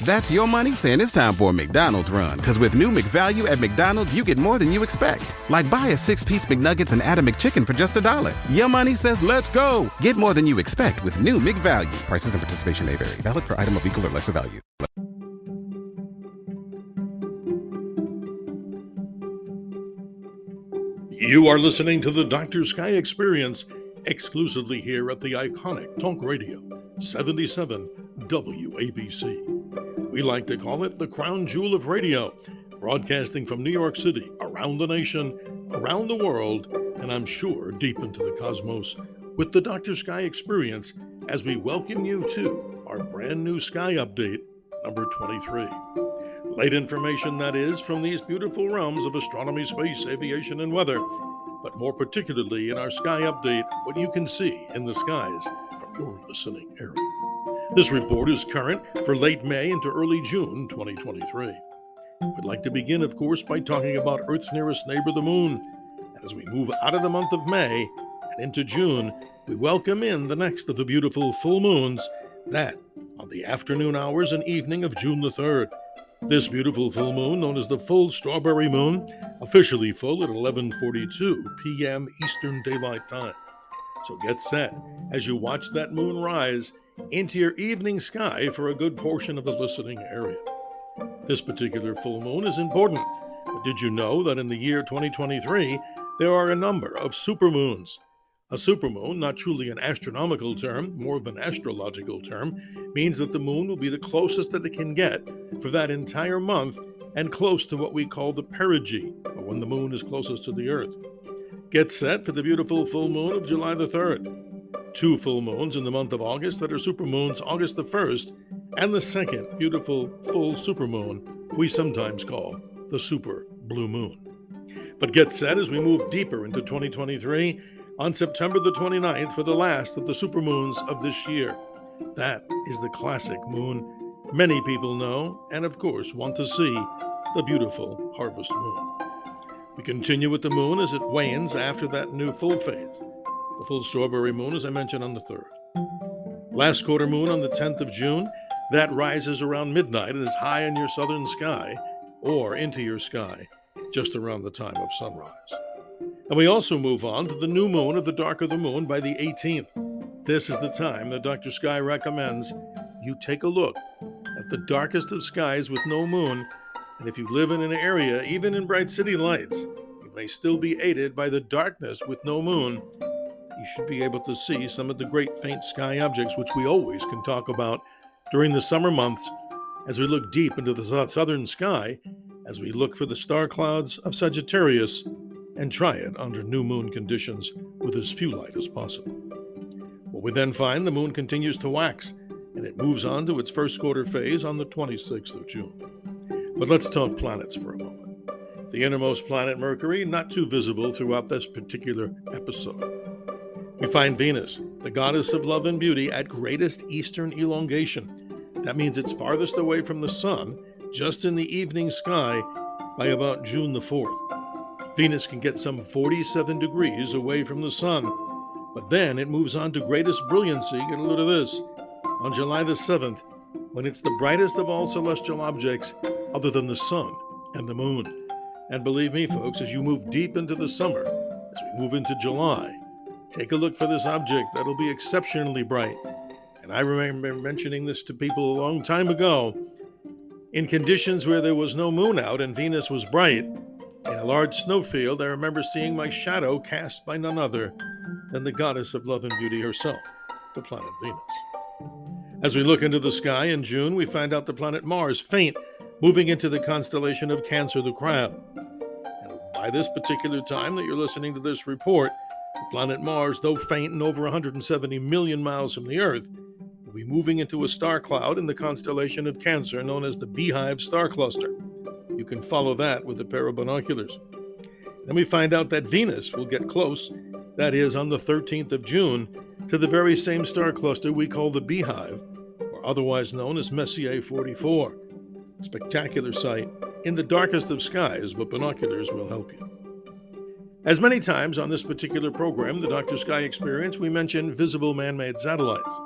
That's your money saying it's time for a McDonald's run. Because with new McValue at McDonald's, you get more than you expect. Like buy a 6-piece McNuggets and add a McChicken for just $1. Your money says let's go. Get more than you expect with new McValue. Prices and participation may vary. Valid for item of equal or lesser value. You are listening to the Dr. Sky Experience exclusively here at the iconic Talk Radio 77 WABC. We like to call it the crown jewel of radio, broadcasting from New York City, around the nation, around the world, and I'm sure deep into the cosmos, with the Dr. Sky Experience as we welcome you to our brand new Sky Update, number 23. Late information, that is, from these beautiful realms of astronomy, space, aviation, and weather, but more particularly in our Sky Update, what you can see in the skies from your listening area. This report is current for late May into early June 2023. We'd like to begin, of course, by talking about Earth's nearest neighbor, the Moon. And as we move out of the month of May and into June, we welcome in the next of the beautiful full moons, that on the afternoon hours and evening of June the 3rd. This beautiful full moon, known as the full strawberry moon, officially full at 11:42 p.m. Eastern Daylight Time. So get set as you watch that moon rise into your evening sky for a good portion of the listening area. This particular full moon is important, but did you know that in the year 2023, there are a number of supermoons? A supermoon, not truly an astronomical term, more of an astrological term, means that the moon will be the closest that it can get for that entire month and close to what we call the perigee, or when the moon is closest to the Earth. Get set for the beautiful full moon of July the 3rd. 2 full moons in the month of August that are supermoons, August the 1st, and the second beautiful full supermoon we sometimes call the super blue moon. But get set as we move deeper into 2023 on September the 29th for the last of the supermoons of this year. That is the classic moon many people know and of course want to see, the beautiful harvest moon. We continue with the moon as it wanes after that new full phase. The full strawberry moon, as I mentioned, on the 3rd. Last quarter moon on the 10th of June, that rises around midnight and is high in your southern sky or into your sky just around the time of sunrise. And we also move on to the new moon of the dark of the moon by the 18th. This is the time that Dr. Sky recommends you take a look at the darkest of skies with no moon. And if you live in an area, even in bright city lights, you may still be aided by the darkness with no moon. You should be able to see some of the great faint sky objects, which we always can talk about during the summer months as we look deep into the southern sky, as we look for the star clouds of Sagittarius and try it under new moon conditions with as few light as possible. Well, we then find the moon continues to wax, and it moves on to its first quarter phase on the 26th of June. But let's talk planets for a moment. The innermost planet, Mercury, not too visible throughout this particular episode. We find Venus, the goddess of love and beauty, at greatest eastern elongation. That means it's farthest away from the sun, just in the evening sky, by about June the 4th. Venus can get some 47 degrees away from the sun, but then it moves on to greatest brilliancy, get a load of this, on July the 7th, when it's the brightest of all celestial objects other than the sun and the moon. And believe me, folks, as you move deep into the summer, as we move into July, take a look for this object that'll be exceptionally bright. And I remember mentioning this to people a long time ago. In conditions where there was no moon out and Venus was bright, in a large snowfield, I remember seeing my shadow cast by none other than the goddess of love and beauty herself, the planet Venus. As we look into the sky in June, we find out the planet Mars, faint, moving into the constellation of Cancer, the Crab. And by this particular time that you're listening to this report, the planet Mars, though faint and over 170 million miles from the Earth, will be moving into a star cloud in the constellation of Cancer, known as the Beehive star cluster. You can follow that with a pair of binoculars. Then we find out that Venus will get close, that is on the 13th of June, to the very same star cluster we call the Beehive, or otherwise known as Messier 44. A spectacular sight in the darkest of skies, but binoculars will help you. As many times on this particular program, the Dr. Sky Experience, we mention visible man-made satellites.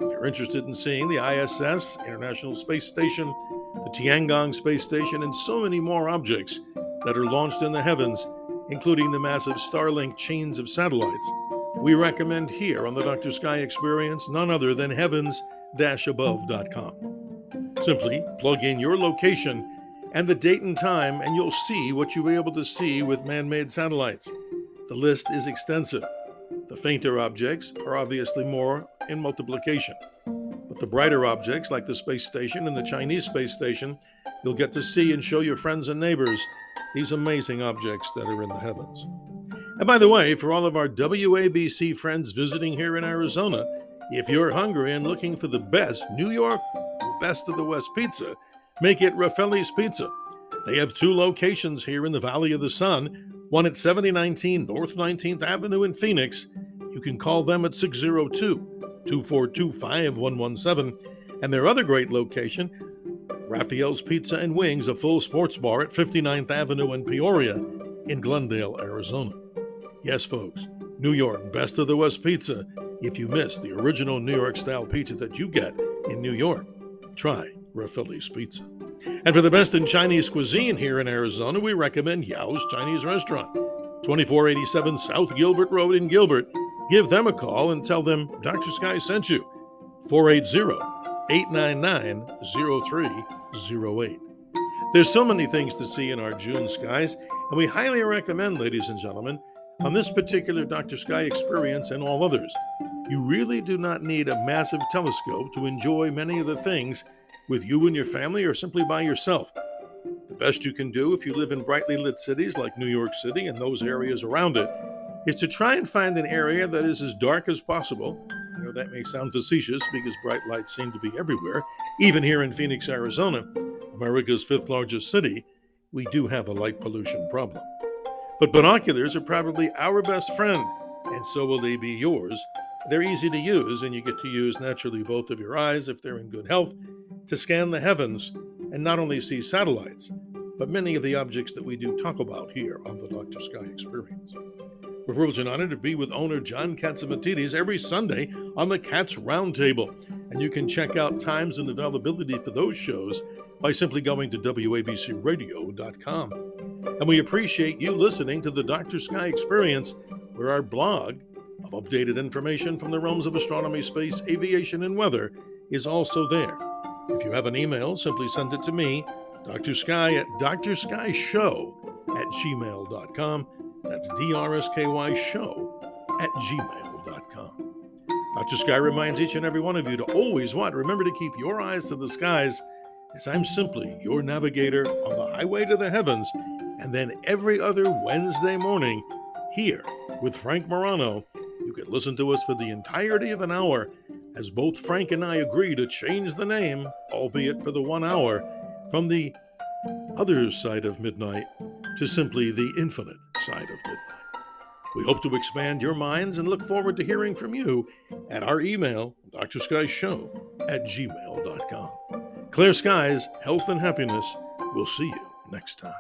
If you're interested in seeing the ISS, International Space Station, the Tiangong Space Station, and so many more objects that are launched in the heavens, including the massive Starlink chains of satellites, we recommend here on the Dr. Sky Experience none other than heavens-above.com. Simply plug in your location and the date and time, and you'll see what you'll be able to see with man-made satellites. The list is extensive. The fainter objects are obviously more in multiplication, but the brighter objects like the space station and the Chinese space station, you'll get to see and show your friends and neighbors these amazing objects that are in the heavens. And by the way, for all of our WABC friends visiting here in Arizona, if you're hungry and looking for the best New York Best of the West pizza, make it Raffaelli's Pizza. They have 2 locations here in the Valley of the Sun, one at 7019 North 19th Avenue in Phoenix. You can call them at 602-242-5117. And their other great location, Raphael's Pizza and Wings, a full sports bar at 59th Avenue in Peoria in Glendale, Arizona. Yes, folks, New York Best of the West pizza. If you miss the original New York-style pizza that you get in New York, try Raffaelli's Pizza. And for the best in Chinese cuisine here in Arizona, we recommend Yao's Chinese Restaurant, 2487 South Gilbert Road in Gilbert. Give them a call and tell them Dr. Sky sent you. 480-899-0308. There's so many things to see in our June skies, and we highly recommend, ladies and gentlemen, on this particular Dr. Sky Experience and all others, you really do not need a massive telescope to enjoy many of the things with you and your family or simply by yourself. The best you can do if you live in brightly lit cities like New York City and those areas around it is to try and find an area that is as dark as possible. I know that may sound facetious because bright lights seem to be everywhere. Even here in Phoenix, Arizona, America's 5th largest city, we do have a light pollution problem. But binoculars are probably our best friend, and so will they be yours. They're easy to use, and you get to use naturally both of your eyes, if they're in good health, to scan the heavens and not only see satellites, but many of the objects that we do talk about here on the Dr. Sky Experience. We're privileged and honored to be with owner John Katsimatides every Sunday on the Cats Roundtable, and you can check out times and availability for those shows by simply going to WABCRadio.com. And we appreciate you listening to the Dr. Sky Experience, where our blog of updated information from the realms of astronomy, space, aviation, and weather is also there. If you have an email, simply send it to me, Dr. Sky at drsky@gmail.com. That's DRSKY show@gmail.com. Dr. Sky reminds each and every one of you to always what? Remember to keep your eyes to the skies, as I'm simply your navigator on the highway to the heavens. And then every other Wednesday morning, here with Frank Morano, you can listen to us for the entirety of an hour, as both Frank and I agree to change the name, albeit for the 1 hour, from the other side of midnight to simply the infinite side of midnight. We hope to expand your minds and look forward to hearing from you at our email, drskyshow@gmail.com. Clear skies, health, and happiness. We'll see you next time.